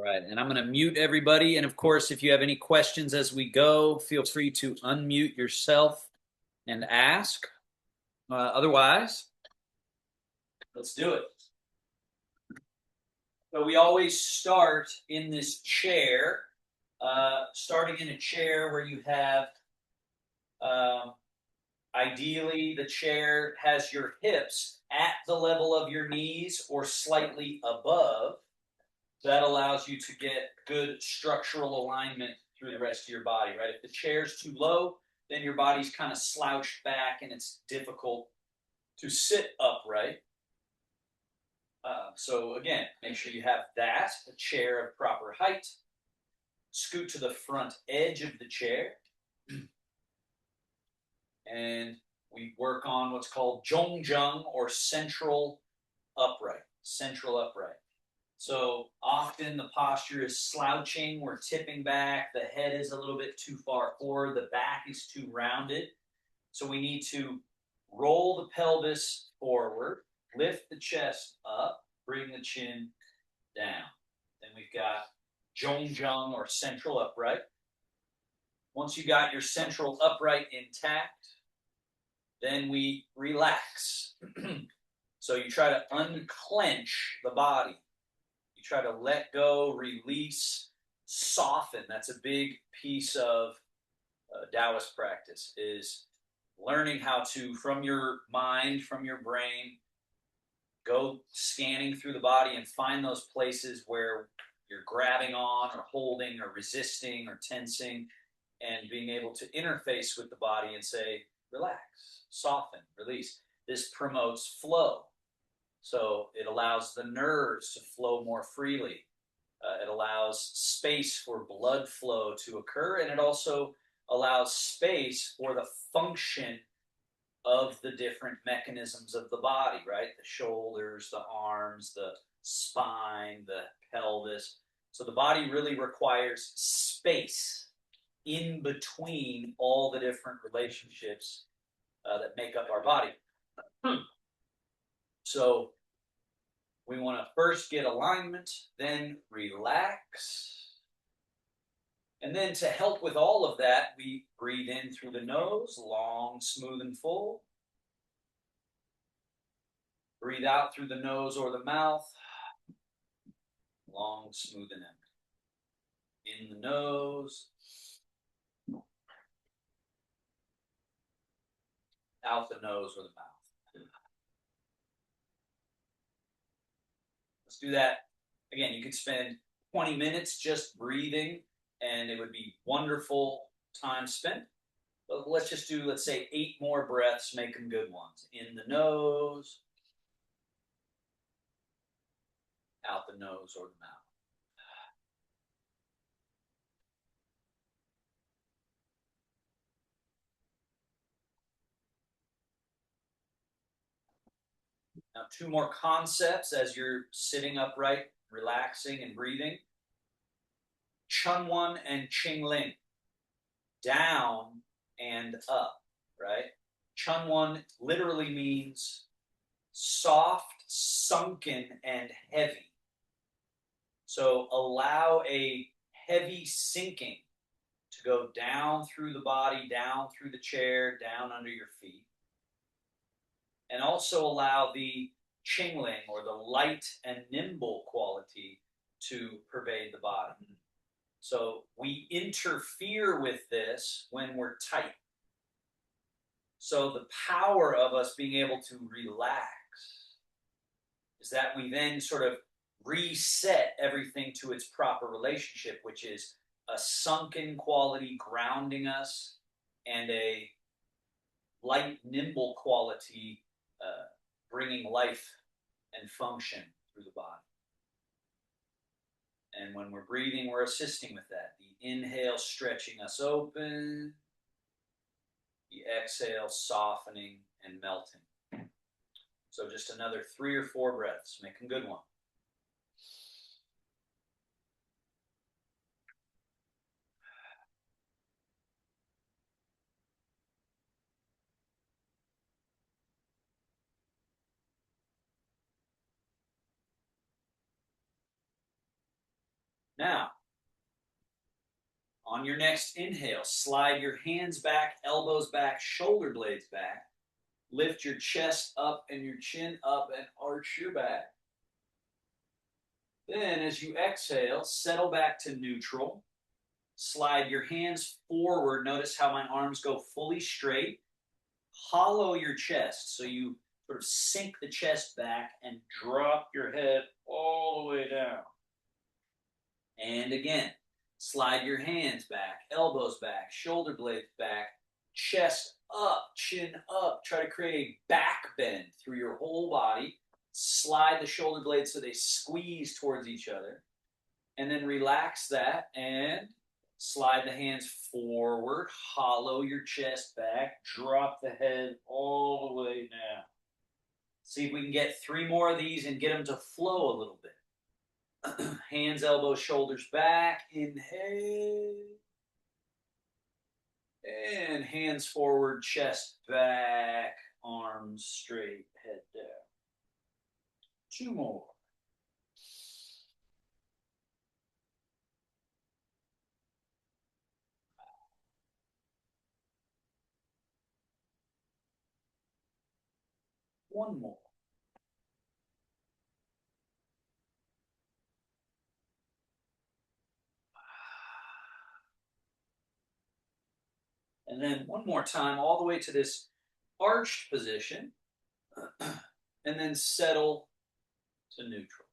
Right, and I'm going to mute everybody. And of course, if you have any questions as we go, feel free to unmute yourself and ask. Otherwise, let's do it. So we always start in this chair, starting in a chair where you have, ideally, the chair has your hips at the level of your knees or slightly above. That allows you to get good structural alignment through the rest of your body, right? If the chair's too low, then your body's kind of slouched back and it's difficult to sit upright. So again, make sure you have that, a chair of proper height. Scoot to the front edge of the chair. And we work on what's called zhongjung, or central upright. Central upright. So often the posture is slouching, we're tipping back, the head is a little bit too far forward, the back is too rounded. So we need to roll the pelvis forward, lift the chest up, bring the chin down. Then we've got zhongjung, or central upright. Once you got your central upright intact, then we relax. So you try to unclench the body. Try to let go, release, soften. That's a big piece of Taoist practice, is learning how to, from your mind, from your brain, go scanning through the body and find those places where you're grabbing on or holding or resisting or tensing, and being able to interface with the body and say, relax, soften, release. This promotes flow. So it allows the nerves to flow more freely. It allows space for blood flow to occur, and it also allows space for the function of the different mechanisms of the body, right? The shoulders, the arms, the spine, the pelvis. So the body really requires space in between all the different relationships that make up our body. So we want to first get alignment, then relax. And then to help with all of that, we breathe in through the nose, long, smooth, and full. Breathe out through the nose or the mouth, long, smooth, and empty. In the nose, out the nose or the mouth. Let's do that. Again, you could spend 20 minutes just breathing, and it would be wonderful time spent. But let's just do, let's say, 8 more breaths, make them good ones. In the nose, out the nose or the mouth. Now, 2 more concepts as you're sitting upright, relaxing and breathing. Chunwan and Qingling. Down and up, right? Chunwan literally means soft, sunken, and heavy. So allow a heavy sinking to go down through the body, down through the chair, down under your feet. And also allow the Qingling, or the light and nimble quality, to pervade the body. So we interfere with this when we're tight. So the power of us being able to relax is that we then sort of reset everything to its proper relationship, which is a sunken quality grounding us, and a light, nimble quality bringing life and function through the body. And when we're breathing, we're assisting with that. The inhale, stretching us open. The exhale, softening and melting. So just another 3 or 4 breaths. Make them good one. Now, on your next inhale, slide your hands back, elbows back, shoulder blades back. Lift your chest up and your chin up and arch your back. Then, as you exhale, settle back to neutral. Slide your hands forward. Notice how my arms go fully straight. Hollow your chest so you sort of sink the chest back and drop your head all the way down. And again, slide your hands back, elbows back, shoulder blades back, chest up, chin up. Try to create a back bend through your whole body. Slide the shoulder blades so they squeeze towards each other. And then relax that and slide the hands forward. Hollow your chest back. Drop the head all the way down. See if we can get 3 more of these and get them to flow a little bit. Hands, elbows, shoulders back. Inhale. And hands forward, chest back, arms straight, head down. 2 more. One more. And then one more time, all the way to this arched position. And then settle to neutral.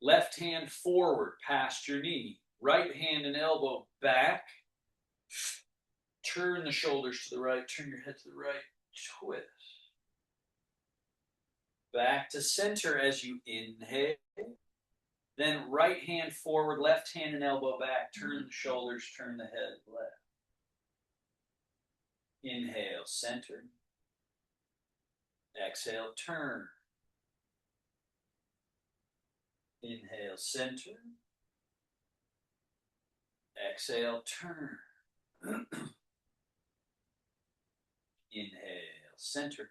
Left hand forward past your knee. Right hand and elbow back. Turn the shoulders to the right. Turn your head to the right. Twist. Back to center as you inhale. Then right hand forward, left hand and elbow back. Turn the shoulders, turn the head left. Inhale, center. Exhale, turn. Inhale, center. Exhale, turn. Inhale, center.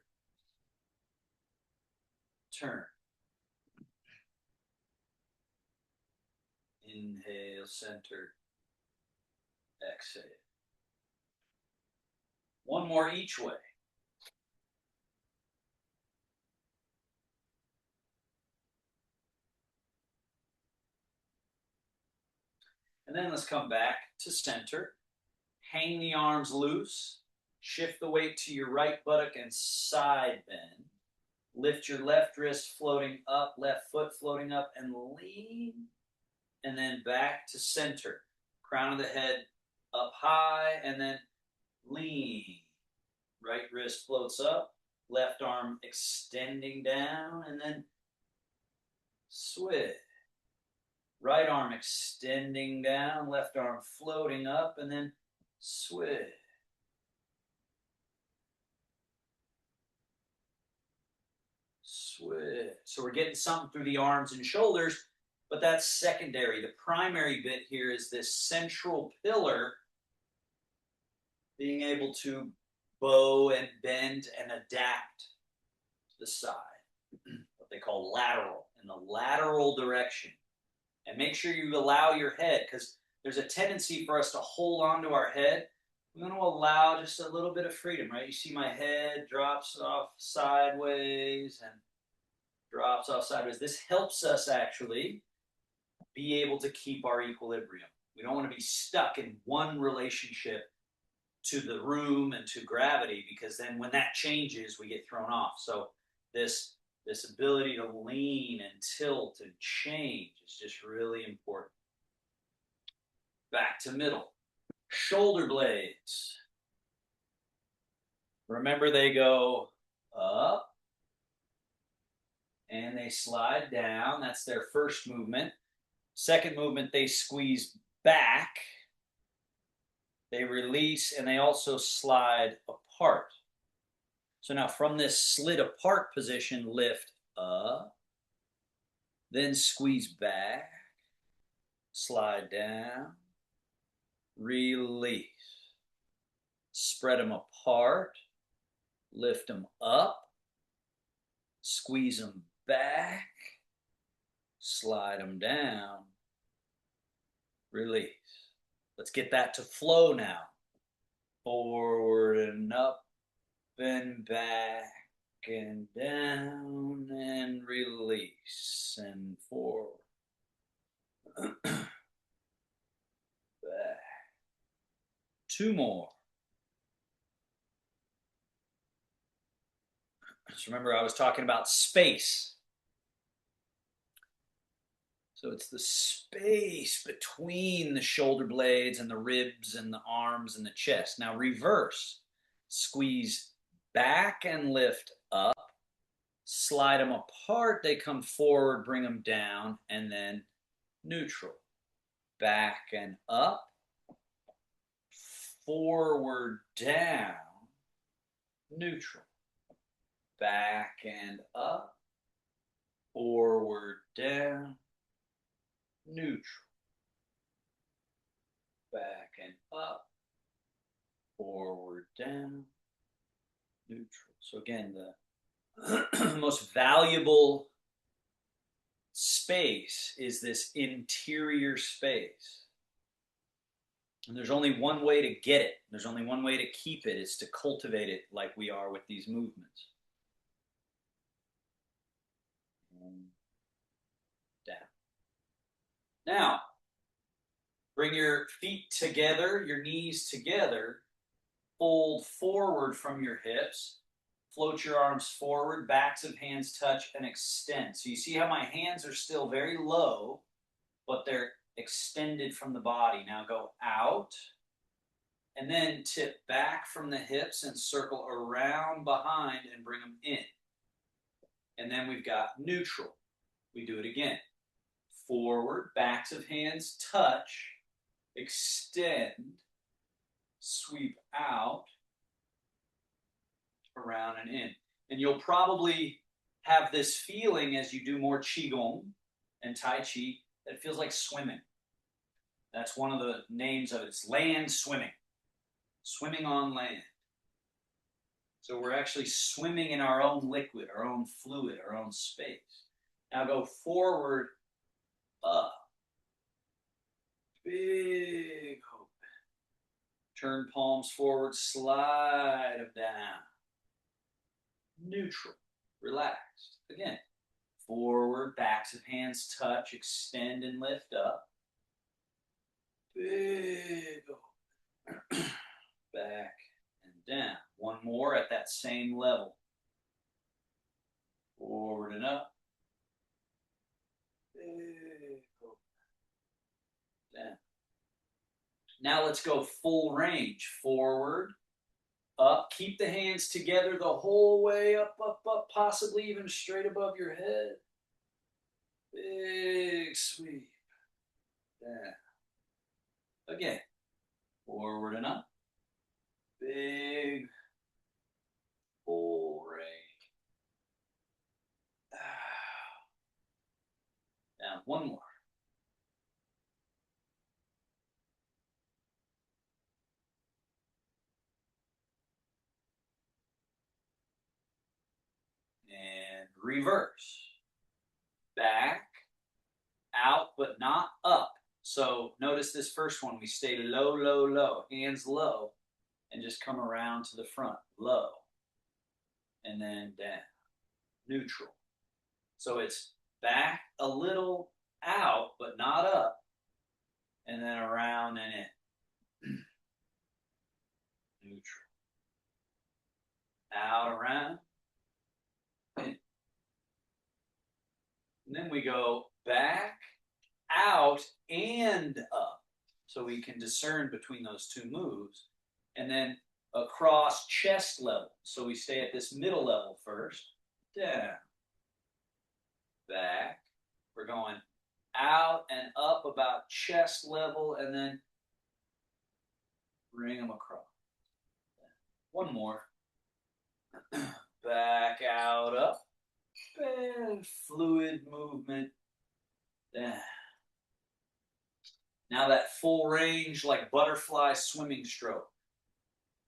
Turn. Inhale, center. Exhale. One more each way. And then let's come back to center. Hang the arms loose. Shift the weight to your right buttock and side bend. Lift your left wrist floating up, left foot floating up, and lean. And then back to center. Crown of the head up high, and then lean. Right wrist floats up, left arm extending down, and then switch. Right arm extending down, left arm floating up, and then switch. Switch. So we're getting something through the arms and shoulders, but that's secondary. The primary bit here is this central pillar being able to bow and bend and adapt to the side, what they call lateral, in the lateral direction. And make sure you allow your head, because there's a tendency for us to hold on to our head. We want to allow just a little bit of freedom, right? You see my head drops off sideways and drops off sideways. This helps us actually be able to keep our equilibrium. We don't want to be stuck in one relationship to the room and to gravity, because then when that changes, we get thrown off. So this ability to lean and tilt and change is just really important. Back to middle. Shoulder blades. Remember, they go up and they slide down. That's their first movement. Second movement, they squeeze back. They release, and they also slide apart. So now from this slid apart position, lift up, then squeeze back, slide down, release. Spread them apart, lift them up, squeeze them back, slide them down, release. Let's get that to flow now. Forward and up and back and down and release and forward. Back. Two more. Just remember, I was talking about space. So it's the space between the shoulder blades and the ribs and the arms and the chest. Now reverse. Squeeze back and lift up. Slide them apart. They come forward, bring them down, and then neutral. Back and up. Forward, down, neutral. Back and up. Forward, down, neutral. Back and up. Forward, down, neutral. So again, the most valuable space is this interior space. And there's only one way to get it. There's only one way to keep it. It's to cultivate it like we are with these movements. Down. Now, bring your feet together, your knees together. Fold forward from your hips. Float your arms forward, backs of hands touch, and extend. So you see how my hands are still very low, but they're extended from the body. Now go out, and then tip back from the hips and circle around behind and bring them in. And then we've got neutral. We do it again. Forward, backs of hands touch, extend, sweep out, around and in. And you'll probably have this feeling as you do more Qigong and Tai Chi that it feels like swimming. That's one of the names of it. It's land swimming. Swimming on land. So we're actually swimming in our own liquid, our own fluid, our own space. Now go forward, up. Big open. Turn palms forward, slide them down. Neutral, relaxed. Again, forward, backs of hands touch, extend and lift up. Big open. Back and down. One more at that same level. Forward and up. Big open. Down. Now let's go full range. Forward, up. Keep the hands together the whole way up, up, up, possibly even straight above your head. Big sweep. Down. Again. Forward and up. Big full range. Down. One more. And reverse. Back, out, but not up. So notice this first one, we stay low, low, low, hands low, and just come around to the front, low, and then down, neutral. So it's back a little, out, but not up, and then around and in. Neutral. Out, around, in. And then we go back, out, and up. So we can discern between those two moves. And then across chest level. So we stay at this middle level first. Down. Back. We're going out and up about chest level, and then bring them across. One more. Back, out, up. And fluid movement. Down. Now that full range like butterfly swimming stroke.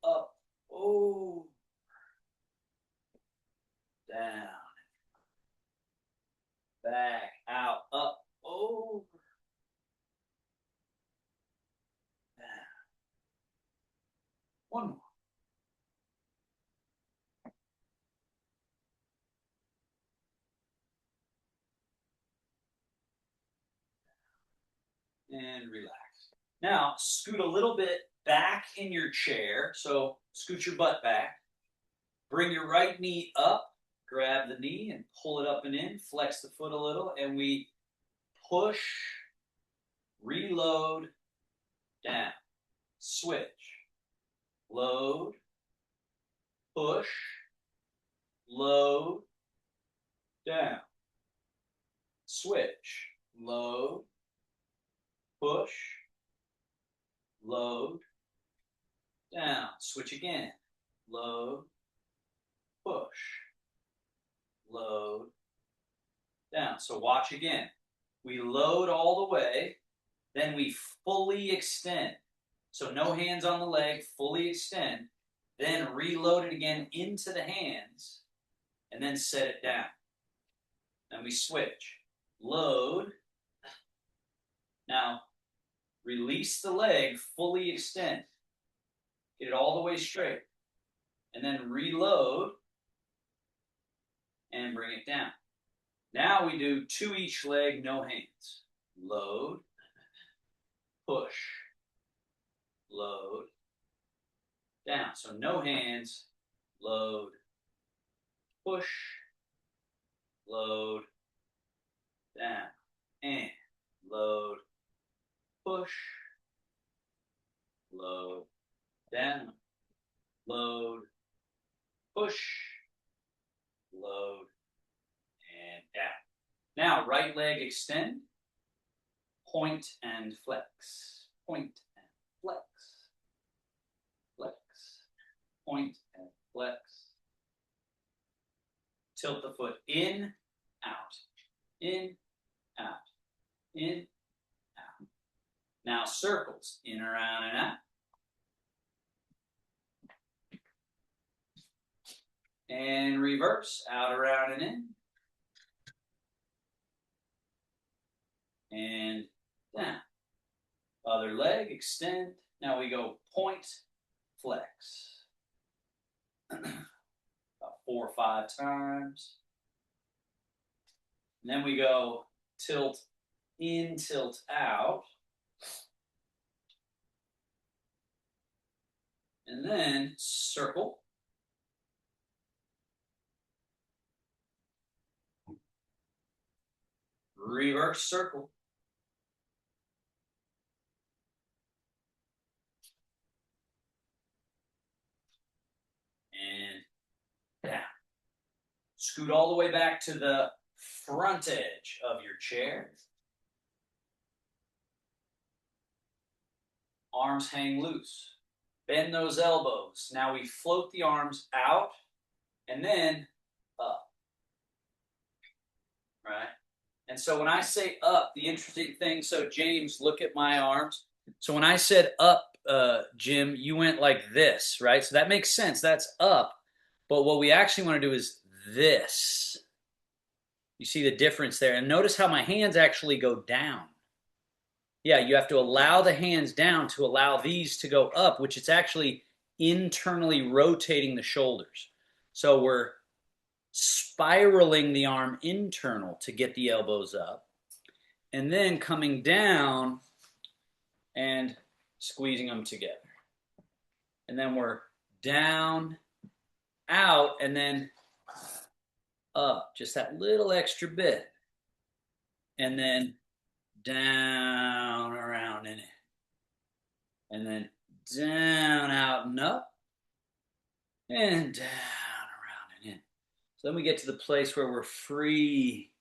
Up, oh, down, back, out, up, over, One more. And relax. Now, scoot a little bit back in your chair. So scoot your butt back. Bring your right knee up. Grab the knee and pull it up and in. Flex the foot a little. And we push, reload, down. Switch. Load, push, load, down. Switch. Load, push, load, down. Switch again. Load, push, load, down. So watch again. We load all the way, then we fully extend. So no hands on the leg, fully extend, then reload it again into the hands, and then set it down. Then we switch. Load. Now, release the leg, fully extend. Get it all the way straight. And then reload and bring it down. Now we do 2 each leg, no hands. Load, push, load, down. So no hands, load, push, load, down, and load, push, load, down, load, push, load, and down. Now, right leg extend, point and flex, point and flex, flex, point and flex. Tilt the foot in, out, in, out, in, out. Now circles, in, around, and out. And reverse, out, around, and in. And down. Other leg, extend. Now we go point, flex. About 4 or 5 times. And then we go tilt in, tilt out. And then circle. Reverse circle. And down. Scoot all the way back to the front edge of your chair. Arms hang loose. Bend those elbows. Now we float the arms out and then up. Right? And so when I say up, the interesting thing, so James, look at my arms. So when I said up, Jim, you went like this, right? So that makes sense. That's up. But what we actually want to do is this. You see the difference there. And notice how my hands actually go down. Yeah, you have to allow the hands down to allow these to go up, which it's actually internally rotating the shoulders. So we're spiraling the arm internal to get the elbows up, and then coming down and squeezing them together. And then we're down, out, and then up, just that little extra bit. And then down, around, in it. And then down, out, and up. And down, around, and in. So then we get to the place where we're free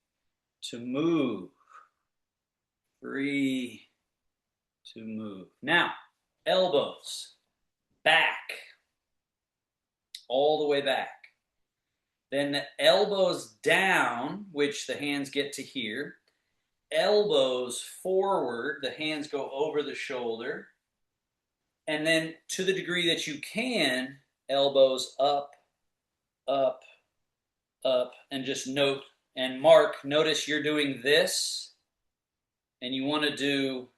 to move. Free to move. Now, elbows, back, all the way back. Then the elbows down, which the hands get to here. Elbows forward, the hands go over the shoulder. And then to the degree that you can, elbows up, up, up, and just note. And Mark, notice you're doing this, and you want to do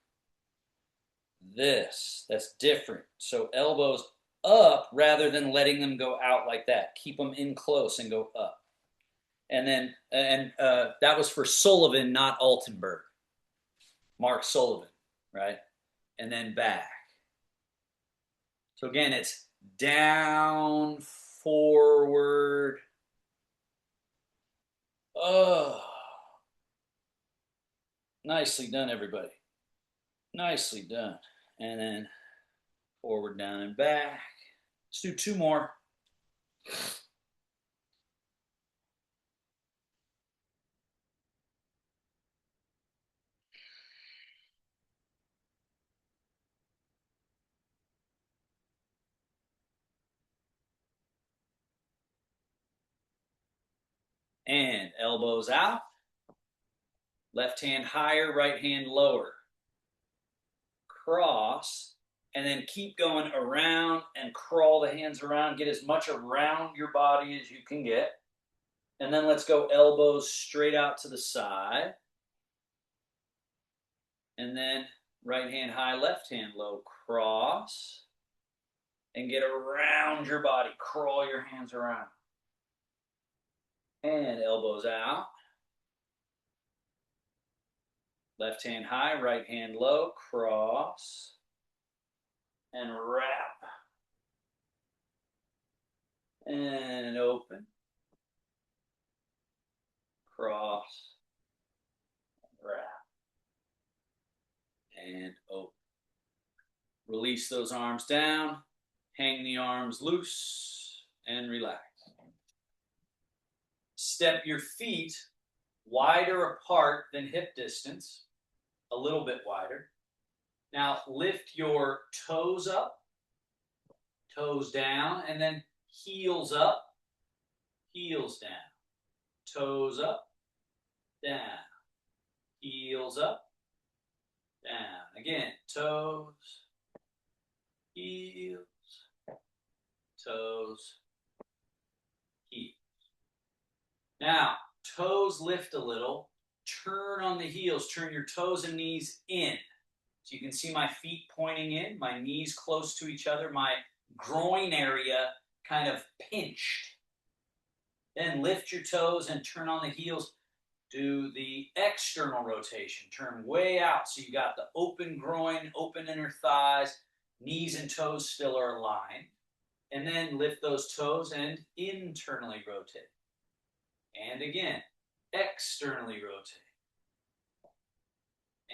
this. That's different. So elbows up rather than letting them go out like that. Keep them in close and go up. And then, that was for Sullivan, not Altenberg. Mark Sullivan, right? And then back. So again, it's down, forward. Oh, nicely done, everybody. Nicely done. And then forward, down, and back. Let's do two more. And elbows out. Left hand higher, right hand lower. Cross, and then keep going around and crawl the hands around. Get as much around your body as you can get. And then let's go elbows straight out to the side. And then right hand high, left hand low. Cross. And get around your body. Crawl your hands around. And elbows out. Left hand high, right hand low. Cross. And wrap. And open. Cross. Wrap. And open. Release those arms down. Hang the arms loose and relax. Step your feet wider apart than hip distance, a little bit wider. Now lift your toes up, toes down, and then heels up, heels down. Toes up, down. Heels up, down. Again, toes, heels, toes, heels. Now, toes lift a little. Turn on the heels. Turn your toes and knees in. So you can see my feet pointing in, my knees close to each other, my groin area kind of pinched. Then lift your toes and turn on the heels. Do the external rotation. Turn way out so you got the open groin, open inner thighs, knees and toes still are aligned. And then lift those toes and internally rotate. And again, externally rotate.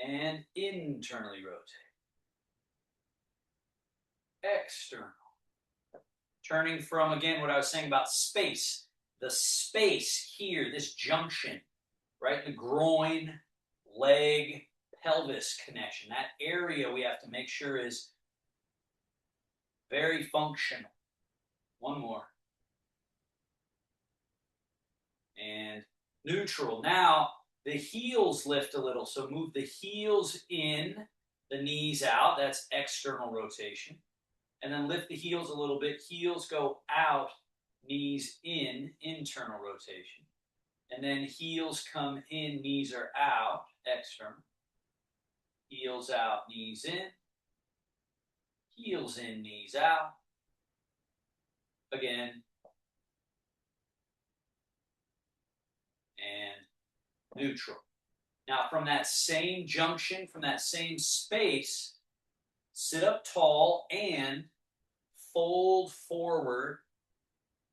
And internally rotate. External. Turning from, again, what I was saying about space. The space here, this junction, right? The groin, leg, pelvis connection. That area we have to make sure is very functional. One more. And neutral. Now, the heels lift a little. So move the heels in, the knees out. That's external rotation. And then lift the heels a little bit. Heels go out, knees in, internal rotation. And then heels come in, knees are out, external. Heels out, knees in. Heels in, knees out. Again. And neutral. Now, from that same junction, from that same space, sit up tall and fold forward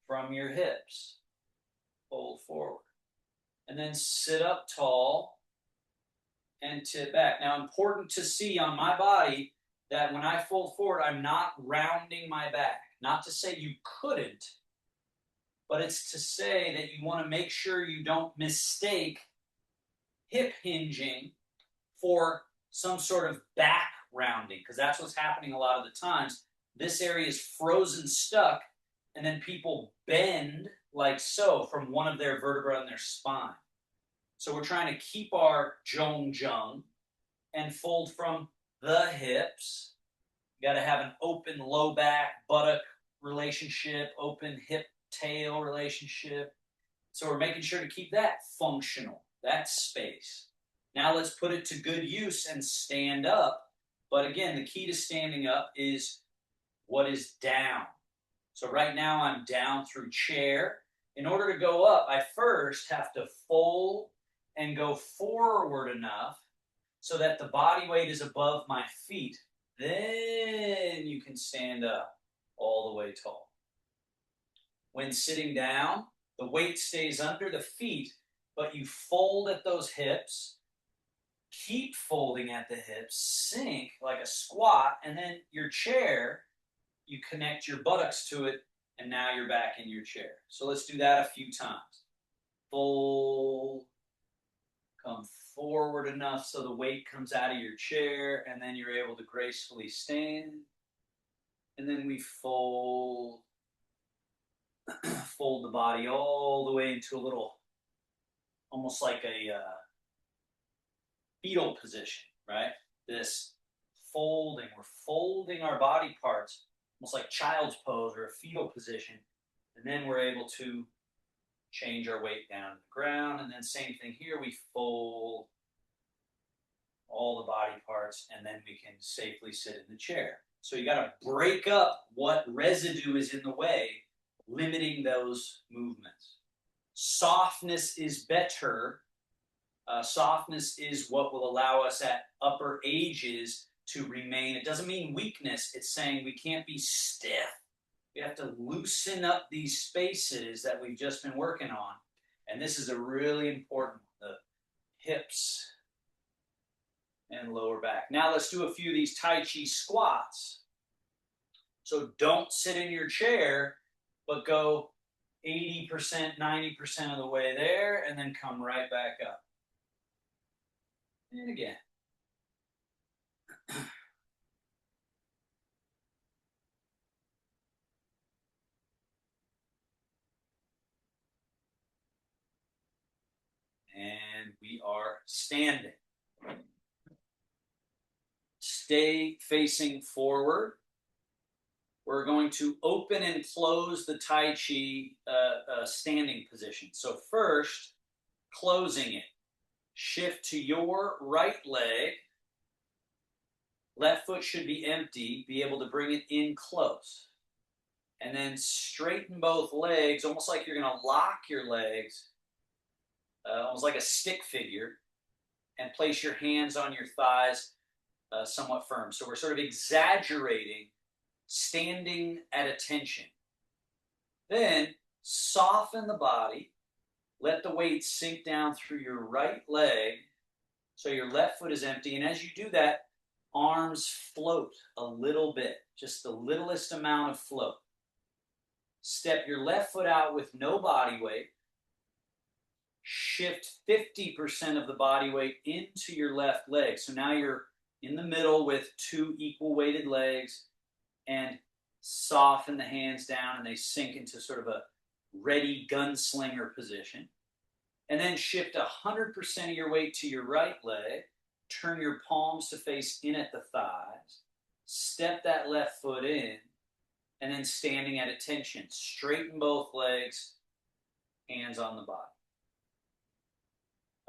from your hips. Fold forward. And then sit up tall and tip back. Now, important to see on my body that when I fold forward, I'm not rounding my back. Not to say you couldn't, but it's to say that you want to make sure you don't mistake hip hinging for some sort of back rounding, because that's what's happening a lot of the times. This area is frozen stuck, and then people bend like so from one of their vertebrae in their spine. So we're trying to keep our zhong-zheng and fold from the hips. You got to have an open low back, buttock relationship, open hip tail relationship. So we're making sure to keep that functional, that space. Now let's put it to good use and stand up. But again, the key to standing up is what is down. So right now I'm down through chair. In order to go up, I first have to fold and go forward enough so that the body weight is above my feet. Then you can stand up all the way tall. When sitting down, the weight stays under the feet, but you fold at those hips. Keep folding at the hips, sink like a squat, and then your chair, you connect your buttocks to it, and now you're back in your chair. So let's do that a few times. Fold, come forward enough so the weight comes out of your chair, and then you're able to gracefully stand. And then we fold, fold the body all the way into a little, almost like a fetal position, right? This folding, we're folding our body parts, almost like child's pose or a fetal position, and then we're able to change our weight down to the ground, and then same thing here, we fold all the body parts, and then we can safely sit in the chair. So you got to break up what residue is in the way, limiting those movements. Softness is better. Softness is what will allow us at upper ages to remain. It doesn't mean weakness. It's saying we can't be stiff. We have to loosen up these spaces that we've just been working on. And this is a really important one, the hips and lower back. Now let's do a few of these Tai Chi squats. So don't sit in your chair, but go 80%, 90% of the way there, and then come right back up. And again. And we are standing. Stay facing forward. We're going to open and close the Tai Chi standing position. So first, closing it. Shift to your right leg. Left foot should be empty. Be able to bring it in close. And then straighten both legs, almost like you're going to lock your legs, almost like a stick figure, and place your hands on your thighs somewhat firm. So we're sort of exaggerating standing at attention. Then soften the body. Let the weight sink down through your right leg so your left foot is empty. And as you do that, arms float a little bit, just the littlest amount of float. Step your left foot out with no body weight. Shift 50% of the body weight into your left leg. So now you're in the middle with two equal weighted legs, and soften the hands down and they sink into sort of a ready gunslinger position. And then shift 100% of your weight to your right leg. Turn your palms to face in at the thighs. Step that left foot in, and then standing at attention. Straighten both legs, hands on the body.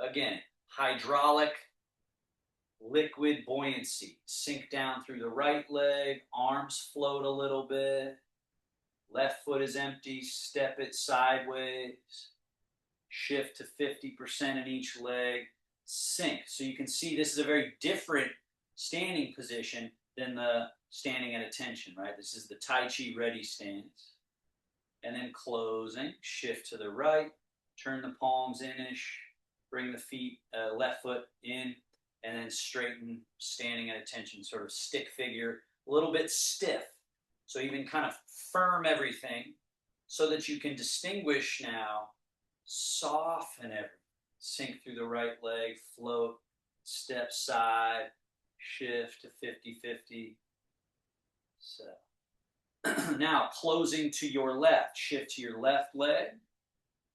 Again, hydraulic liquid buoyancy. Sink down through the right leg, arms float a little bit. Left foot is empty, step it sideways. Shift to 50% in each leg, sink. So you can see this is a very different standing position than the standing at attention, right? This is the Tai Chi ready stance. And then closing, shift to the right, turn the palms in-ish, bring the feet, left foot in, and then straighten, standing at attention, sort of stick figure, a little bit stiff. So even kind of firm everything so that you can distinguish now, soften everything. Sink through the right leg, float, step side, shift to 50-50. So now closing to your left, shift to your left leg,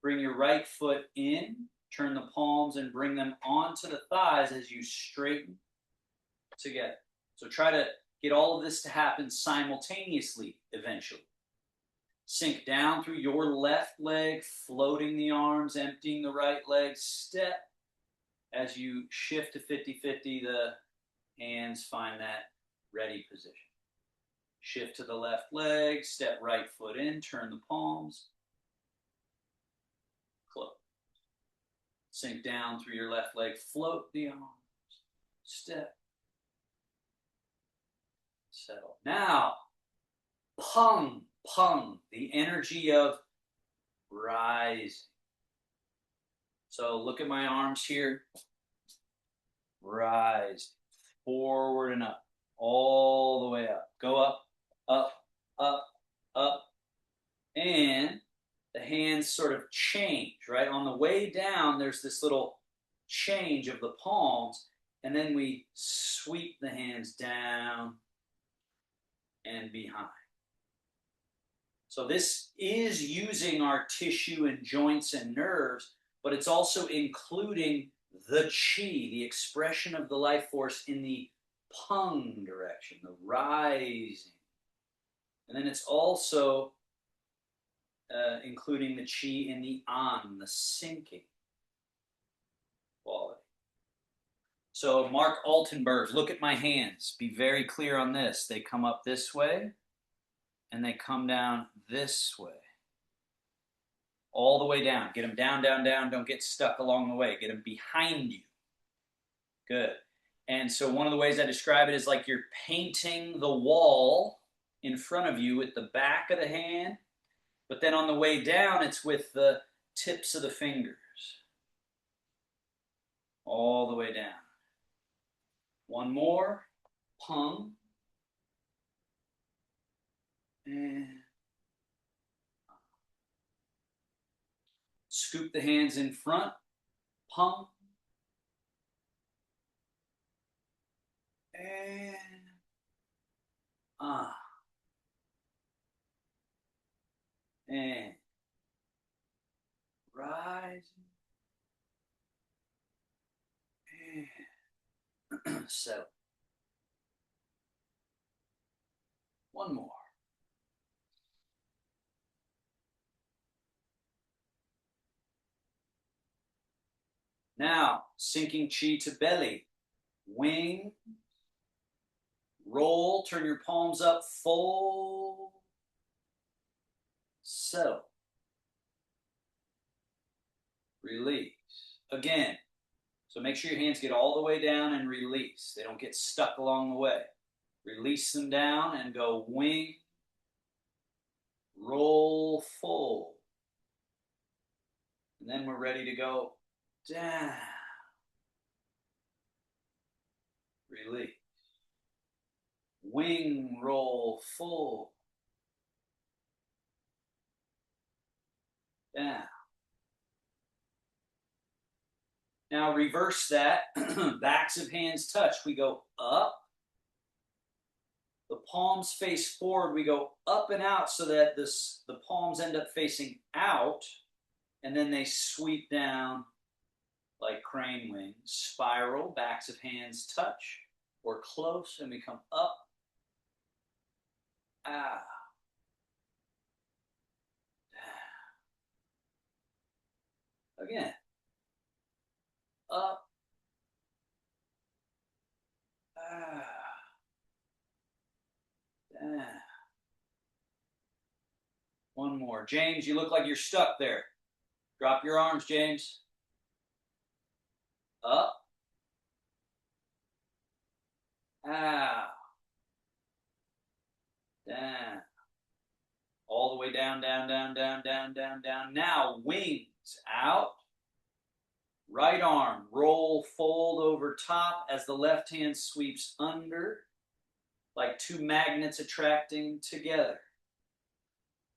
bring your right foot in, turn the palms and bring them onto the thighs as you straighten together. So try to get all of this to happen simultaneously eventually. Sink down through your left leg, floating the arms, emptying the right leg. Step as you shift to 50-50, the hands find that ready position. Shift to the left leg, step right foot in, turn the palms, close. Sink down through your left leg, float the arms, step, settle. Now, pung, pung, the energy of rising. So look at my arms here. Rise, forward and up, all the way up. Go up, up, up, up, and the hands sort of change, right? On the way down, there's this little change of the palms, and then we sweep the hands down and behind. So this is using our tissue and joints and nerves, but it's also including the chi, the expression of the life force in the pung direction, the rising. And then it's also including the chi in the an, the sinking quality. So Mark Altenberg, look at my hands. Be very clear on this. They come up this way, and they come down this way. All the way down. Get them down, down, down. Don't get stuck along the way. Get them behind you. Good. And so one of the ways I describe it is like you're painting the wall in front of you with the back of the hand, but then on the way down, it's with the tips of the fingers. All the way down. One more. Pung. And scoop the hands in front. Pung. And and rising and settle. One more. Now, sinking chi to belly. Wing. Roll, turn your palms up, fold. Settle. Release. Again. So make sure your hands get all the way down and release. They don't get stuck along the way. Release them down and go wing. Roll, fold. And then we're ready to go down. Release. Wing, roll, fold. Down. Now reverse that. Backs of hands touch. We go up. The palms face forward. We go up and out so that the palms end up facing out. And then they sweep down like crane wings. Spiral. Backs of hands touch. We're close and we come up. Out. Down. Again. Up. Down. One more. James, you look like you're stuck there. Drop your arms, James. Up. Out. Down. All the way down, down, down, down, down, down, down. Now, wings out. Right arm, roll, fold over top as the left hand sweeps under, like two magnets attracting together,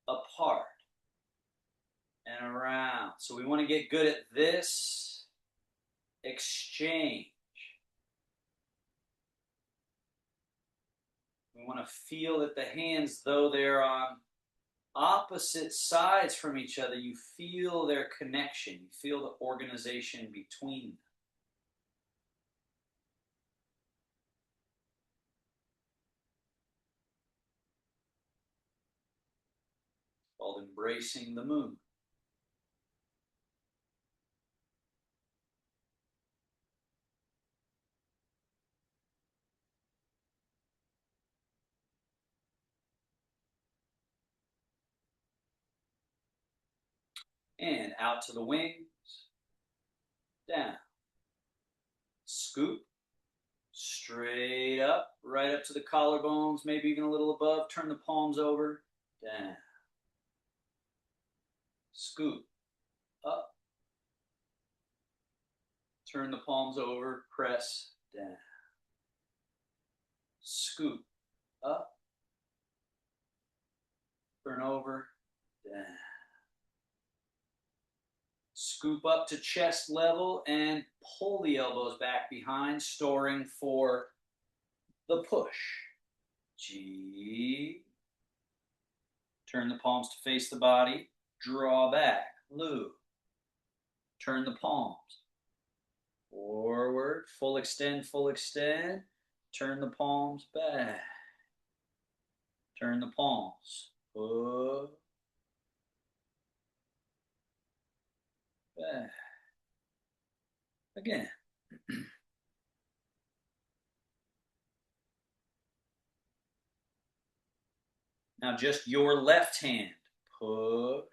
apart, and around. So we want to get good at this exchange. We want to feel that the hands, though they're on opposite sides from each other, you feel their connection. You feel the organization between them. It's called embracing the moon. And out to the wings. Down. Scoop. Straight up, right up to the collarbones, maybe even a little above. Turn the palms over. Down. Scoop. Up. Turn the palms over. Press. Down. Scoop. Up. Turn over. Down. Scoop up to chest level and pull the elbows back behind, storing for the push. G. Turn the palms to face the body. Draw back. Lu. Turn the palms. Forward. Full extend, full extend. Turn the palms back. Turn the palms. Up. Back. Again. Now just your left hand. Push.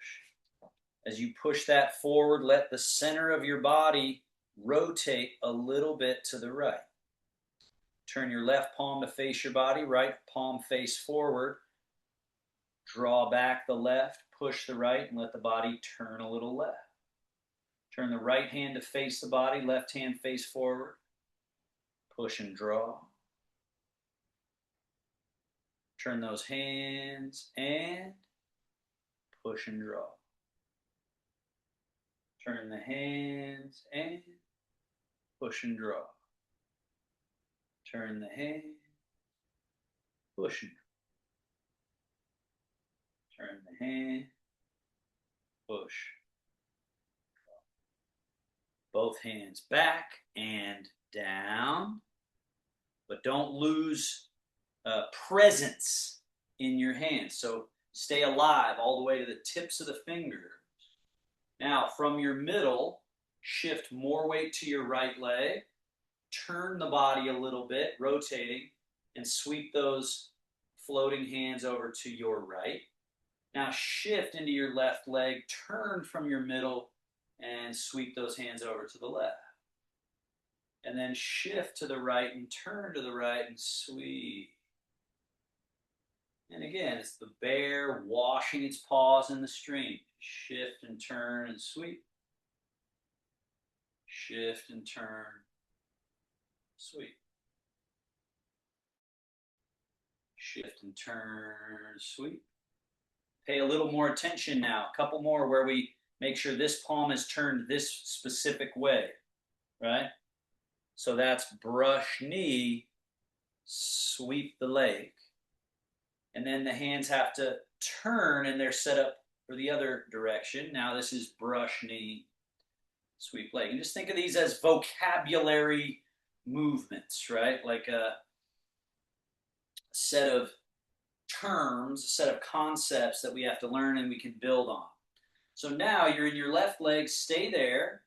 As you push that forward, let the center of your body rotate a little bit to the right. Turn your left palm to face your body, right palm face forward. Draw back the left, push the right, and let the body turn a little left. Turn the right hand to face the body, left hand face forward. Push and draw. Turn those hands and push and draw. Turn the hands and push and draw. Turn the hands, push and draw. Turn the hand, push. Both hands back and down, but don't lose presence in your hands. So stay alive all the way to the tips of the fingers. Now, from your middle, shift more weight to your right leg. Turn the body a little bit, rotating, and sweep those floating hands over to your right. Now shift into your left leg, turn from your middle, and sweep those hands over to the left. And then shift to the right and turn to the right and sweep. And again, it's the bear washing its paws in the stream. Shift and turn and sweep. Shift and turn, sweep. Shift and turn, sweep. Pay a little more attention now. A couple more where we make sure this palm is turned this specific way, right? So that's brush knee, sweep the leg. And then the hands have to turn and they're set up for the other direction. Now this is brush knee, sweep leg. And just think of these as vocabulary movements, right? Like a set of terms, a set of concepts that we have to learn and we can build on. So now you're in your left leg, stay there.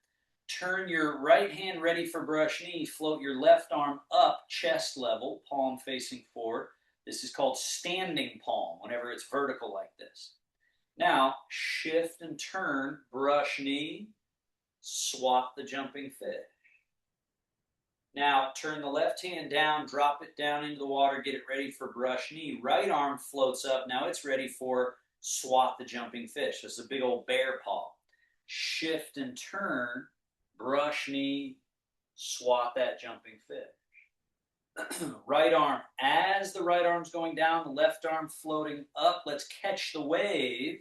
Turn your right hand ready for brush knee. Float your left arm up, chest level, palm facing forward. This is called standing palm, whenever it's vertical like this. Now, shift and turn, brush knee, swat the jumping fish. Now, turn the left hand down, drop it down into the water, get it ready for brush knee. Right arm floats up. Now it's ready for swat the jumping fish. This is a big old bear paw. Shift and turn, brush knee, swat that jumping fish. Right arm, as the right arm's going down, the left arm floating up. Let's catch the wave.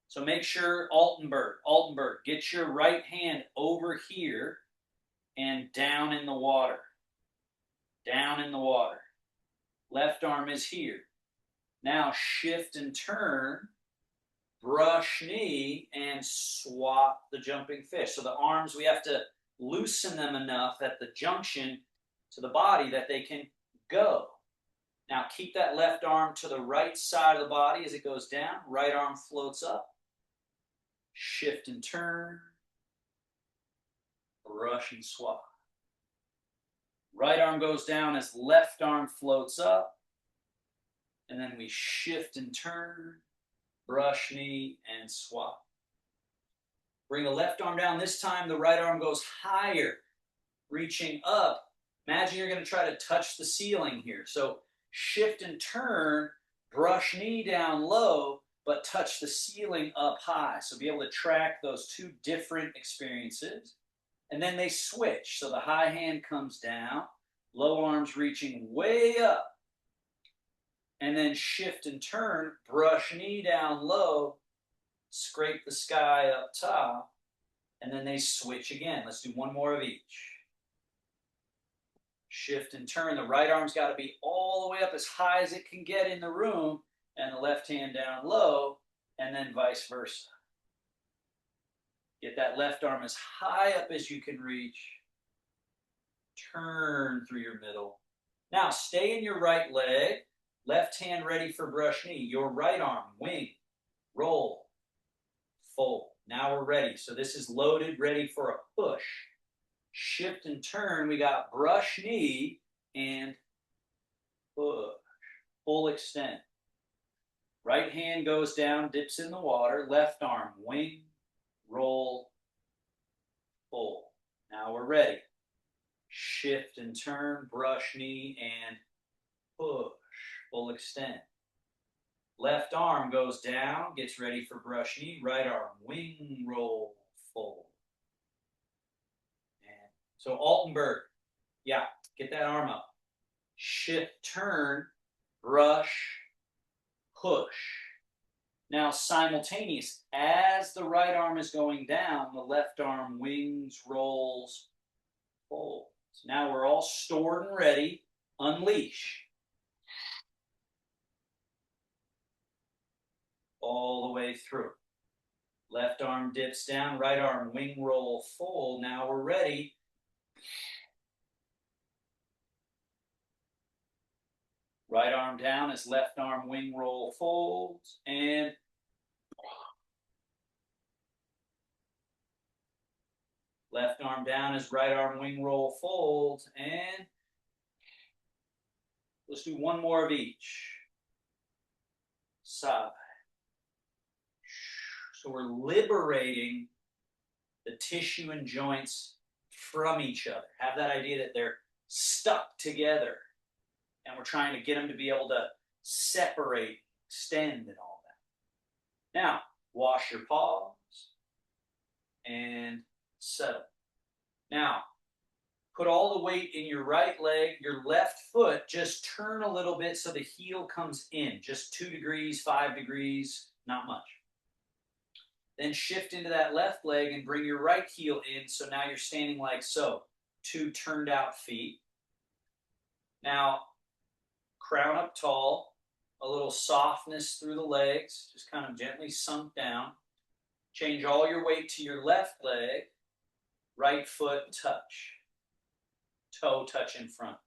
So make sure, Altenberg, get your right hand over here and down in the water. Down in the water. Left arm is here. Now shift and turn, brush knee, and swat the jumping fish. So the arms, we have to loosen them enough at the junction to the body that they can go. Now keep that left arm to the right side of the body as it goes down. Right arm floats up. Shift and turn. Brush and swat. Right arm goes down as left arm floats up. And then we shift and turn. Brush knee and swat. Bring the left arm down. This time the right arm goes higher, reaching up. Imagine you're going to try to touch the ceiling here. So shift and turn, brush knee down low, but touch the ceiling up high. So be able to track those two different experiences. And then they switch. So the high hand comes down, low arms reaching way up. And then shift and turn, brush knee down low, scrape the sky up top, and then they switch again. Let's do one more of each. Shift and turn. The right arm's got to be all the way up as high as it can get in the room, and the left hand down low, and then vice versa. Get that left arm as high up as you can reach. Turn through your middle. Now stay in your right leg. Left hand ready for brush knee. Your right arm, wing, roll, fold. Now we're ready. So this is loaded, ready for a push. Shift and turn. We got brush knee and push. Full extend. Right hand goes down, dips in the water. Left arm, wing, roll, fold. Now we're ready. Shift and turn, brush knee and push. Full extend. Left arm goes down, gets ready for brush knee. Right arm, wing, roll, fold. And so Altenberg, yeah, get that arm up. Shift, turn, brush, push. Now simultaneous, as the right arm is going down, the left arm wings, rolls, fold. So now we're all stored and ready. Unleash. All the way through. Left arm dips down, right arm wing roll fold. Now we're ready. Right arm down as left arm wing roll folds, and left arm down as right arm wing roll folds, and let's do one more of each. Side. So we're liberating the tissue and joints from each other. Have that idea that they're stuck together, and we're trying to get them to be able to separate, extend, and all that. Now, wash your palms and settle. Now, put all the weight in your right leg. Your left foot, just turn a little bit so the heel comes in. Just 2 degrees, 5 degrees, not much. Then shift into that left leg and bring your right heel in. So now you're standing like so. 2 turned out feet. Now, crown up tall. A little softness through the legs. Just kind of gently sunk down. Change all your weight to your left leg. Right foot touch. Toe touch in front.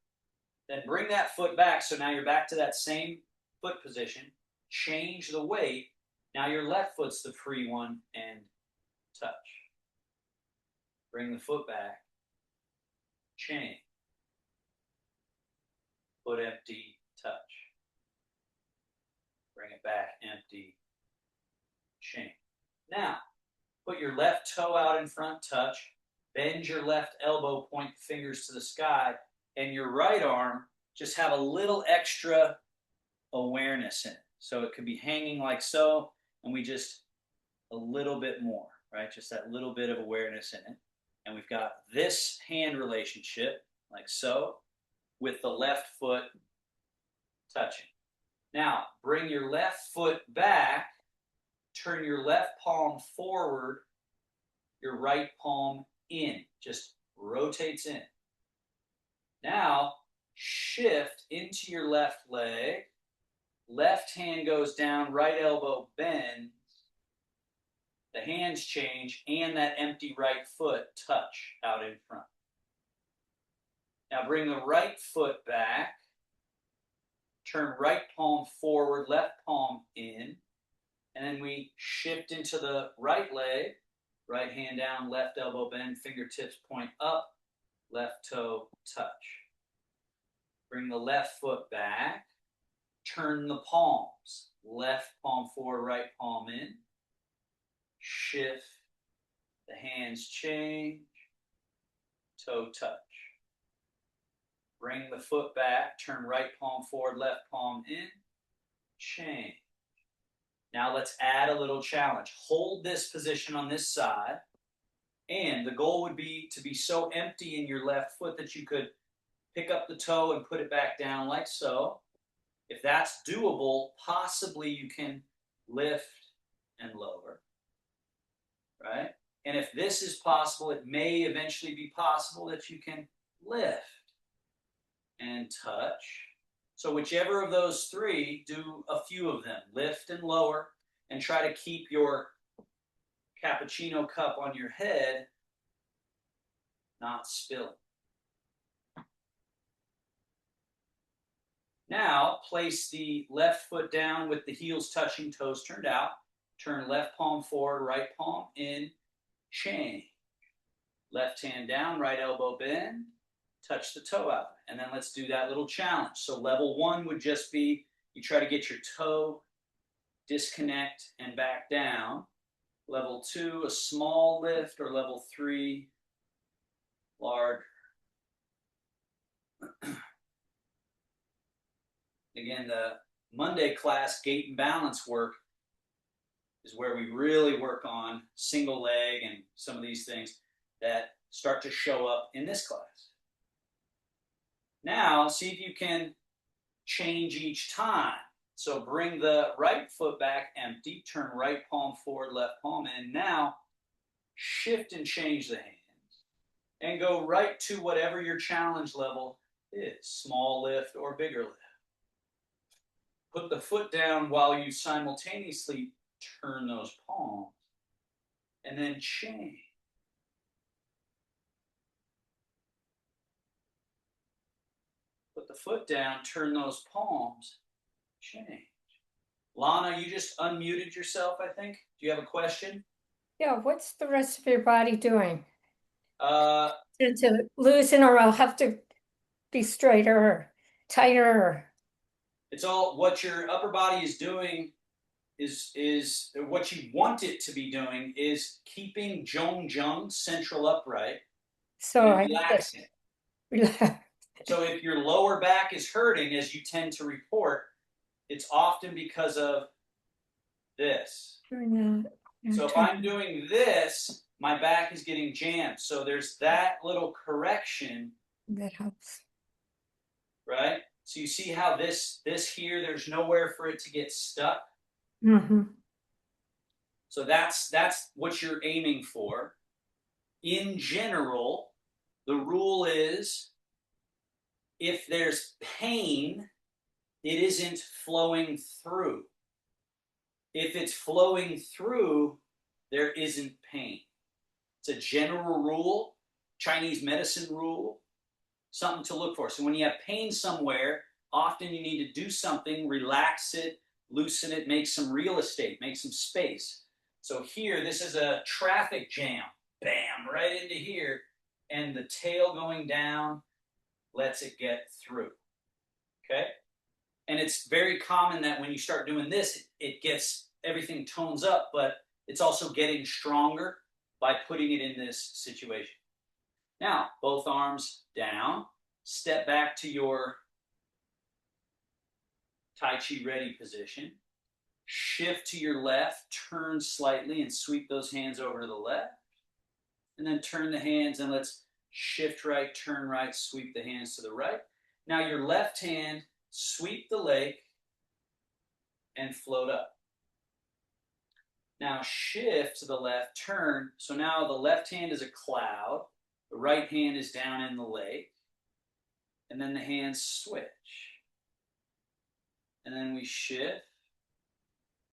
Then bring that foot back. So now you're back to that same foot position. Change the weight. Now your left foot's the free one and touch. Bring the foot back. Chain. Foot empty, touch. Bring it back, empty, chain. Now, put your left toe out in front, touch. Bend your left elbow, point the fingers to the sky, and your right arm, just have a little extra awareness in it. So it could be hanging like so, and we just a little bit more, right? Just that little bit of awareness in it. And we've got this hand relationship, like so, with the left foot touching. Now, bring your left foot back, turn your left palm forward, your right palm in, just rotates in. Now, shift into your left leg, left hand goes down, right elbow bends, the hands change, and that empty right foot touch out in front. Now bring the right foot back, turn right palm forward, left palm in, and then we shift into the right leg, right hand down, left elbow bend, fingertips point up, left toe touch. Bring the left foot back, turn the palms, left palm forward, right palm in, shift, The hands change. Toe touch. Bring the foot back. Turn right palm forward, left palm in. Change. Now let's add a little challenge. Hold this position on this side. And the goal would be to be so empty in your left foot that you could pick up the toe and put it back down like so. If that's doable, possibly you can lift and lower, right? And if this is possible, it may eventually be possible that you can lift and touch. So whichever of those three, do a few of them. Lift and lower, and try to keep your cappuccino cup on your head not spilling. Now, place the left foot down with the heels touching, toes turned out. Turn left palm forward, right palm in, change. Left hand down, right elbow bend, touch the toe out. And then let's do that little challenge. So level 1 would just be, you try to get your toe, disconnect, and back down. Level 2, a small lift, or level 3, larger. Again, the Monday class, gait and balance work, is where we really work on single leg and some of these things that start to show up in this class. Now, see if you can change each time. So bring the right foot back empty, turn right palm forward, left palm in. Now, shift and change the hands. And go right to whatever your challenge level is, small lift or bigger lift. Put the foot down while you simultaneously turn those palms, and then change. Put the foot down, turn those palms, change. Lana, you just unmuted yourself, I think. Do you have a question? Yeah, what's the rest of your body doing? Uh, To loosen, or I'll have to be straighter or tighter. It's all what your upper body is doing is what you want it to be doing is keeping Zhong central upright So and I relaxing. relax. So if your lower back is hurting, as you tend to report, it's often because of this. So if I'm doing this, my back is getting jammed. So there's that little correction. That helps. Right? So you see how this here, there's nowhere for it to get stuck. Mm-hmm. So that's what you're aiming for. In general, the rule is if there's pain, it isn't flowing through. If it's flowing through, there isn't pain. It's a general rule, Chinese medicine rule, something to look for. So when you have pain somewhere, often you need to do something, relax it, loosen it, make some real estate, make some space. So here, this is a traffic jam. Bam, right into here. And the tail going down lets it get through. Okay? And it's very common that when you start doing this, it gets, everything tones up, but it's also getting stronger by putting it in this situation. Now, both arms down. Step back to your Tai Chi ready position. Shift to your left, turn slightly, and sweep those hands over to the left. And then turn the hands, and let's shift right, turn right, sweep the hands to the right. Now your left hand, sweep the leg, and float up. Now shift to the left, turn. So now the left hand is a cloud. The right hand is down in the lake. And then the hands switch. And then we shift,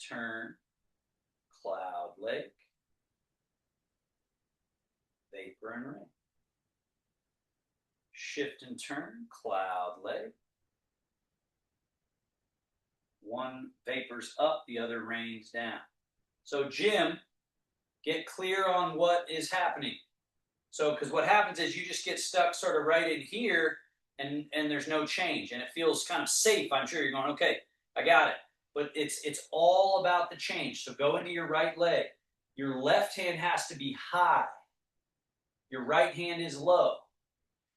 turn, cloud, lake, vapor and rain. Shift and turn, cloud, lake. One vapor's up, the other rains down. So Jim, get clear on what is happening. So, because what happens is you just get stuck sort of right in here, and there's no change, and it feels kind of safe. I'm sure you're going, okay, I got it. But it's all about the change. So go into your right leg. Your left hand has to be high. Your right hand is low.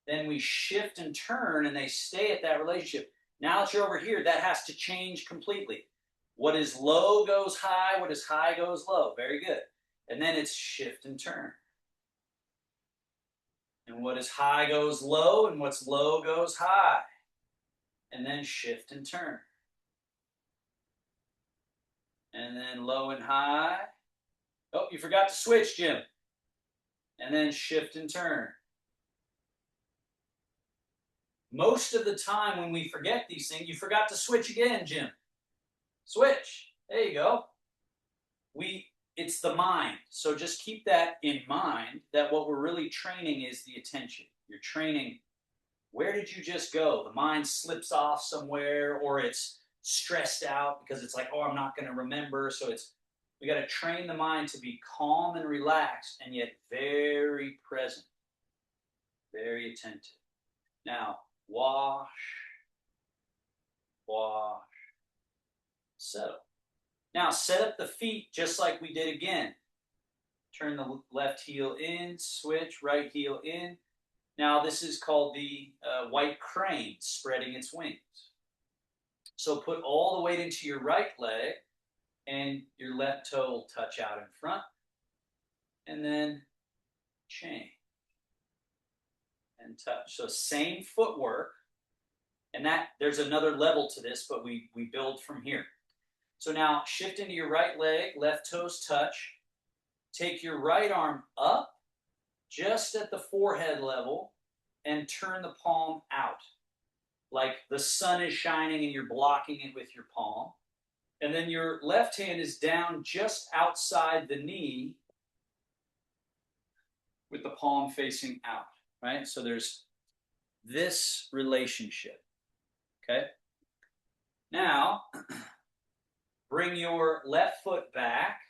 Then we shift and turn, and they stay at that relationship. Now that you're over here, that has to change completely. What is low goes high. What is high goes low. Very good. And then it's shift and turn. And what is high goes low, and what's low goes high. And then shift and turn. And then low and high. Oh, you forgot to switch, Jim. And then shift and turn. Most of the time when we forget these things, you forgot to switch again, Jim. Switch. There you go. It's the mind. So just keep that in mind, that what we're really training is the attention. You're training, where did you just go? The mind slips off somewhere, or it's stressed out because it's like, oh, I'm not going to remember. So we got to train the mind to be calm and relaxed, and yet very present, very attentive. Now, wash, settle. Now, set up the feet just like we did again. Turn the left heel in, switch, right heel in. Now, this is called the white crane, spreading its wings. So put all the weight into your right leg, and your left toe will touch out in front. And then chain and touch. So same footwork. And there's another level to this, but we build from here. So now shift into your right leg, left toes touch. Take your right arm up just at the forehead level and turn the palm out. Like the sun is shining and you're blocking it with your palm. And then your left hand is down just outside the knee with the palm facing out, right? So there's this relationship, okay? Now, bring your left foot back.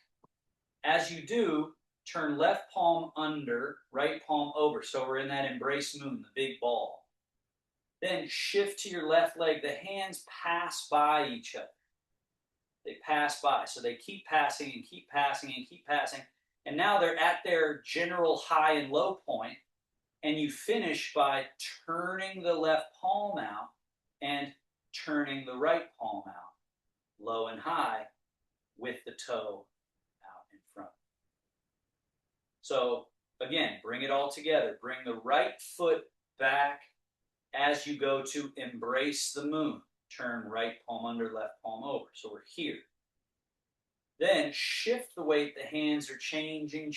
As you do, turn left palm under, right palm over. So we're in that embrace moon, the big ball. Then shift to your left leg. The hands pass by each other. They pass by. So they keep passing and keep passing and keep passing. And now they're at their general high and low point. And you finish by turning the left palm out and turning the right palm out, low and high, with the toe out in front. So again, bring it all together. Bring the right foot back as you go to embrace the moon. Turn right palm under, left palm over. So we're here. Then shift the weight. The hands are changing,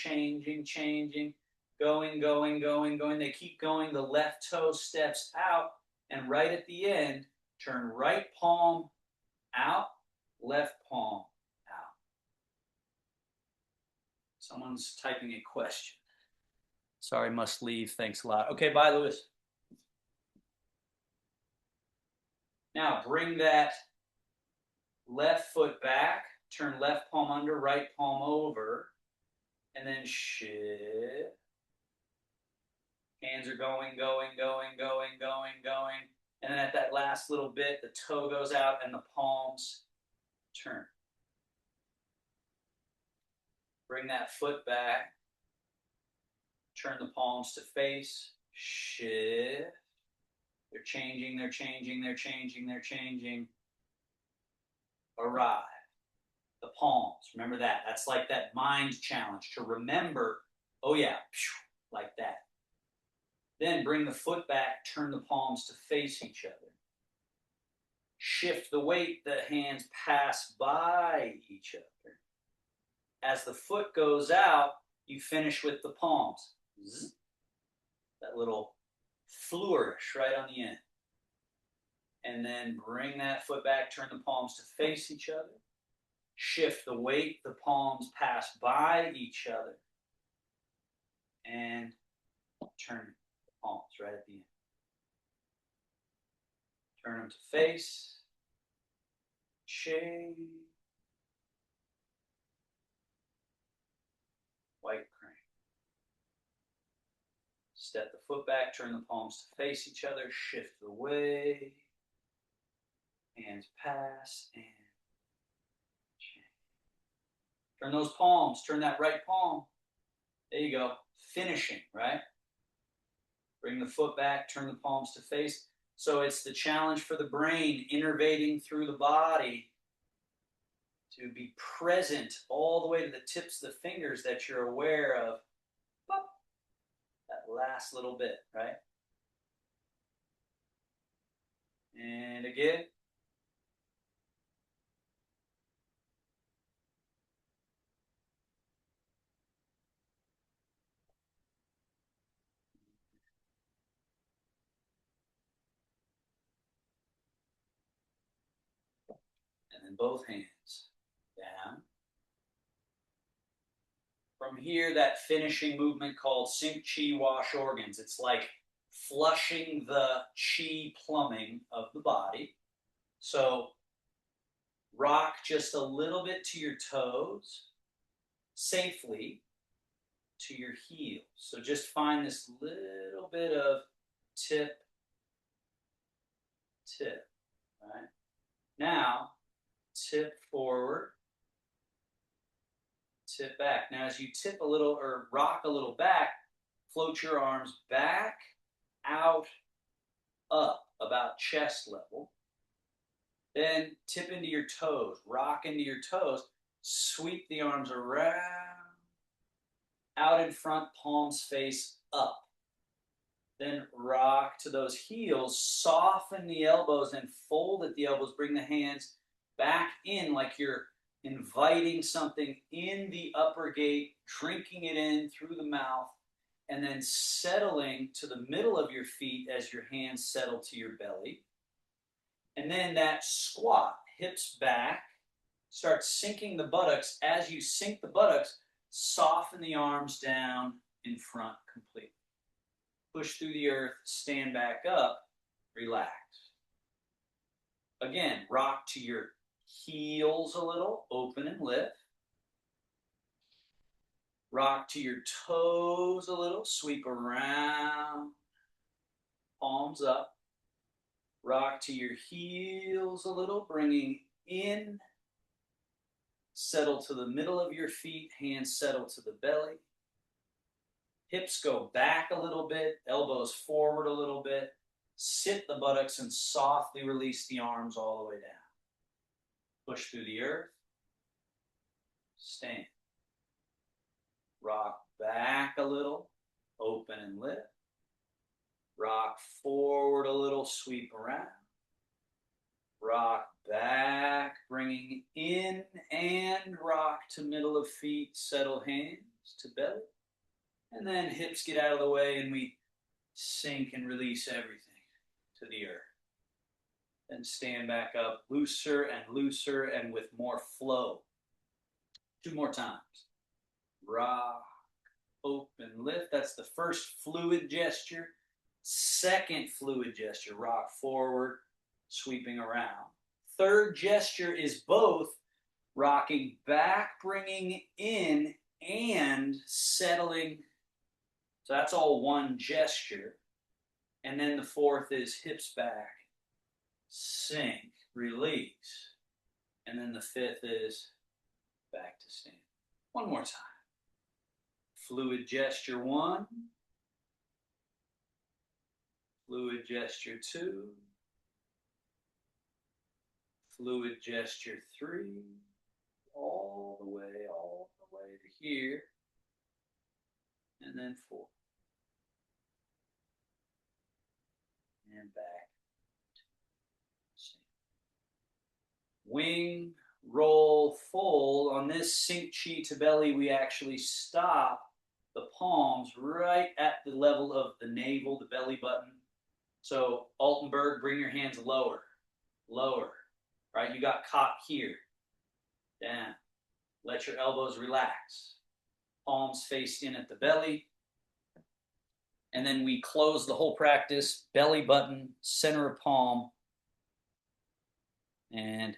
going. They keep going. The left toe steps out, and right at the end, turn right palm out, left palm out. Someone's typing a question. Sorry, must leave. Thanks a lot. Okay, bye, Lewis. Now bring that left foot back, turn left palm under, right palm over, and then shift. Hands are going. And then at that last little bit, the toe goes out and the palms turn. Bring that foot back. Turn the palms to face. Shift. They're changing. Arrive. The palms. Remember that. That's like that mind challenge to remember, oh yeah, like that. Then bring the foot back, turn the palms to face each other. Shift the weight, the hands pass by each other. As the foot goes out, you finish with the palms. Zzz. That little flourish right on the end. And then bring that foot back, turn the palms to face each other. Shift the weight, the palms pass by each other. And turn the palms right at the end. Turn them to face. Shade. White crane. Step the foot back, turn the palms to face each other, shift the way. Hands pass and change. Turn those palms. Turn that right palm. There you go. Finishing, right? Bring the foot back. Turn the palms to face. So it's the challenge for the brain, innervating through the body to be present all the way to the tips of the fingers that you're aware of. That last little bit, right? And again. And then both hands down. From here, that finishing movement called sink chi wash organs. It's like flushing the chi plumbing of the body. So rock just a little bit to your toes, safely to your heels. So just find this little bit of tip, tip, right? Now, tip forward, tip back. Now, as you tip a little or rock a little back, float your arms back, out, up, about chest level. Then tip into your toes, rock into your toes, sweep the arms around, out in front, palms face up. Then rock to those heels, soften the elbows and fold at the elbows, bring the hands back in like you're inviting something in the upper gate, drinking it in through the mouth, and then settling to the middle of your feet as your hands settle to your belly. And then that squat, hips back, start sinking the buttocks. As you sink the buttocks, soften the arms down in front completely. Push through the earth, stand back up, relax. Again, rock to your heels a little, open and lift. Rock to your toes a little, sweep around, palms up. Rock to your heels a little, bringing in. Settle to the middle of your feet, hands settle to the belly. Hips go back a little bit, elbows forward a little bit. Sit the buttocks and softly release the arms all the way down. Push through the earth. Stand. Rock back a little, open and lift. Rock forward a little, sweep around. Rock back, bringing in and rock to middle of feet, settle hands to belly. And then hips get out of the way and we sink and release everything to the earth. Then stand back up, looser and with more flow. 2 more times. Rock, open, lift. That's the first fluid gesture. Second fluid gesture, rock forward, sweeping around. Third gesture is both rocking back, bringing in, and settling. So that's all one gesture. And then the fourth is hips back, sink, release. And then the fifth is back to stand. One more time. Fluid gesture 1. Fluid gesture 2. Fluid gesture 3. All the way to here. And then 4. And back. Wing, roll, fold. On this sink chi to belly, we actually stop the palms right at the level of the navel, the belly button. So Altenberg, bring your hands lower, lower, right? You got caught here, down. Let your elbows relax. Palms face in at the belly. And then we close the whole practice, belly button, center of palm, and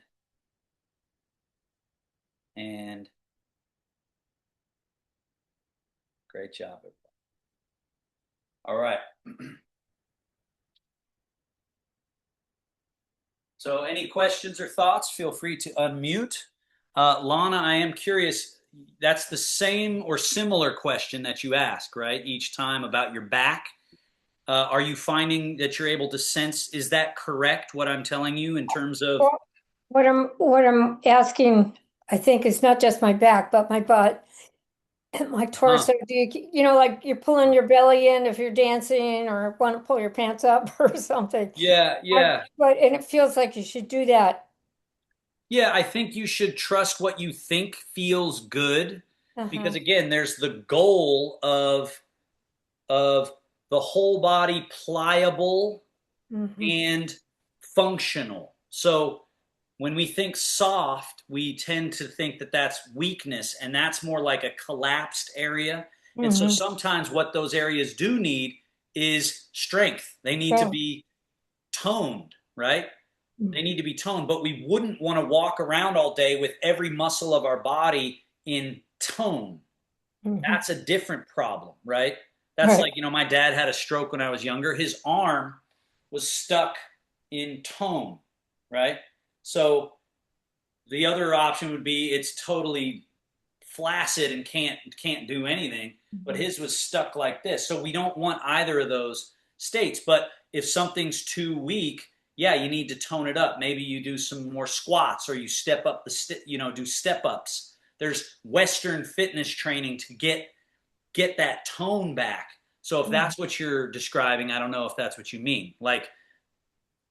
great job, everybody. All right. So any questions or thoughts, feel free to unmute. Lana, I am curious, that's the same or similar question that you ask, right? Each time about your back. Are you finding that you're able to sense? Is that correct? What I'm telling you in terms of? Well, what I'm asking, I think, is not just my back, but my butt and my Huh. torso. Do like you're pulling your belly in if you're dancing or want to pull your pants up or something. Yeah, yeah. And it feels like you should do that. Yeah, I think you should trust what you think feels good because Uh-huh. again, there's the goal of the whole body pliable Hmm. and functional. So when we think soft, we tend to think that that's weakness, and that's more like a collapsed area. And so Hmm. sometimes what those areas do need is strength. They need to Oh. be toned, right? They need to be toned, but we wouldn't want to walk around all day with every muscle of our body in tone. Hmm. That's a different problem, right? That's Right. like, my dad had a stroke when I was younger. His arm was stuck in tone, right? So the other option would be it's totally flaccid and can't do anything, but Mhm. his was stuck like this. So we don't want either of those states. But if something's too weak, yeah, you need to tone it up. Maybe you do some more squats or you step up do step ups. There's Western fitness training to get that tone back. So if Mhm. that's what you're describing, I don't know if that's what you mean. Like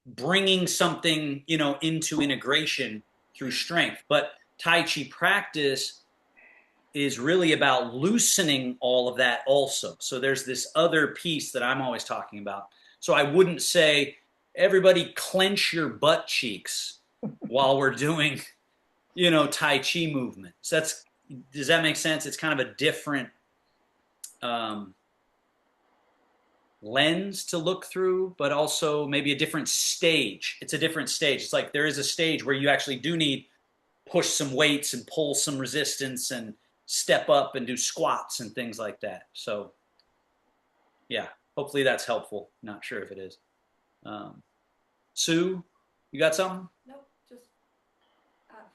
bringing something, into integration through strength. But Tai Chi practice is really about loosening all of that also. So there's this other piece that I'm always talking about. So I wouldn't say everybody clench your butt cheeks while we're doing, Tai Chi movement. So does that make sense? It's kind of a different um, lens to look through, but also maybe a different stage. It's a different stage. It's like there is a stage where you actually do need push some weights and pull some resistance and step up and do squats and things like that. So yeah, hopefully that's helpful. Not sure if it is. Um, Sue, you got something? Nope, just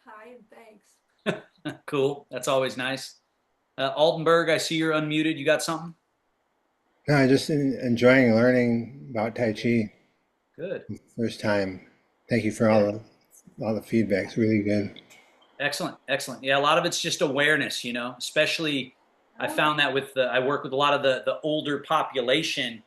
hi and thanks. Cool. That's always nice. Altenberg, I see you're unmuted. You got something? No, I just enjoying learning about Tai Chi Good. first time. Thank you for Yeah. all the feedback. It's really good. Excellent. Excellent. Yeah, a lot of it's just awareness, especially I found that I work with a lot of the older population,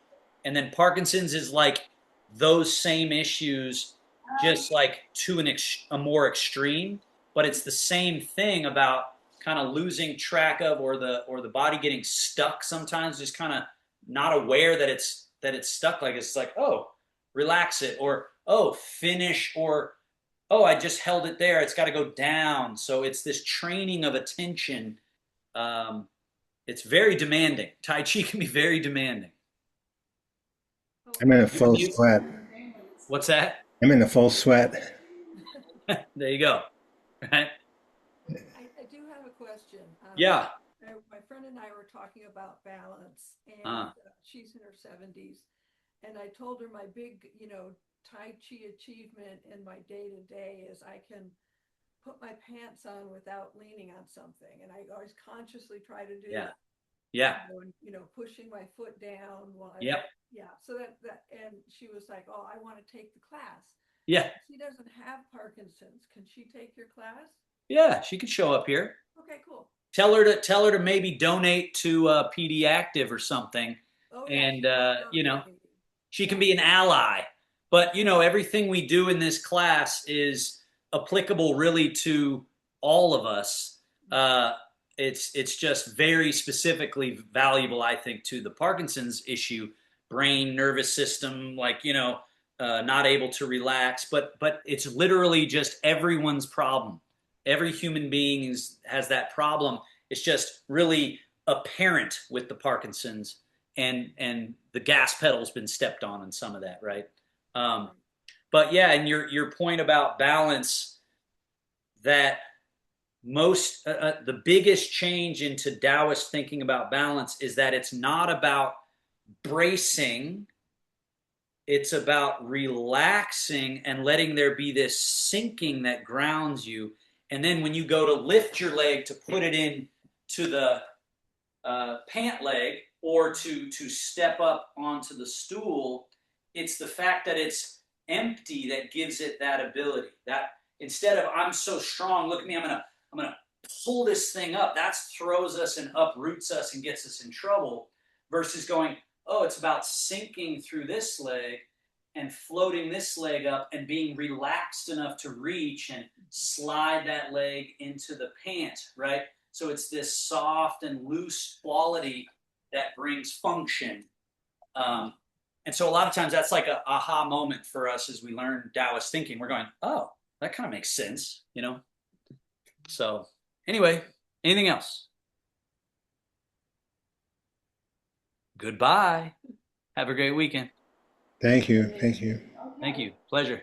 and then Parkinson's is like those same issues, just like to a more extreme, but it's the same thing about kind of losing track of or the body getting stuck sometimes, just kind of not aware that it's stuck. Like it's like, oh, relax it, or oh, finish, or oh, I just held it there. It's got to go down. So it's this training of attention. Um, it's very demanding. Tai Chi can be very demanding. I'm in a You're full mute. sweat. What's that? I'm in a full sweat. There you go. Right? I do have a question. Yeah. My friend and I were talking about balance, and Uh, she's in her 70s. And I told her my big, Tai Chi achievement in my day to day is I can put my pants on without leaning on something. And I always consciously try to do yeah. that, Yeah. and, pushing my foot down while I, Yep. yeah. So and she was like, oh, I want to take the class. Yeah. She doesn't have Parkinson's. Can she take your class? Yeah. She could show up here. Okay, cool. Tell her to maybe donate to PD Active or something, Oh, yeah, and she's well donating. she can Yeah. be an ally. But everything we do in this class is applicable really to all of us. Uh, it's just very specifically valuable, I think, to the Parkinson's issue, brain, nervous system, like not able to relax. But it's literally just everyone's problem. Every human being has that problem. It's just really apparent with the Parkinson's, and the gas pedal's been stepped on in some of that, right? Um, but yeah, and your point about balance, that the biggest change into Taoist thinking about balance is that it's not about bracing, it's about relaxing and letting there be this sinking that grounds you. And then when you go to lift your leg to put it in to the pant leg or to step up onto the stool, it's the fact that it's empty that gives it that ability. That instead of I'm so strong, look at me, I'm gonna pull this thing up. That throws us and uproots us and gets us in trouble. Versus going, oh, it's about sinking through this leg and floating this leg up and being relaxed enough to reach and slide that leg into the pant, right? So it's this soft and loose quality that brings function. And so a lot of times that's like a aha moment for us as we learn Taoist thinking. We're going, oh, that kind of makes sense, you know? So anyway, anything else? Goodbye. Have a great weekend. Thank you. Thank you. Thank you. Pleasure.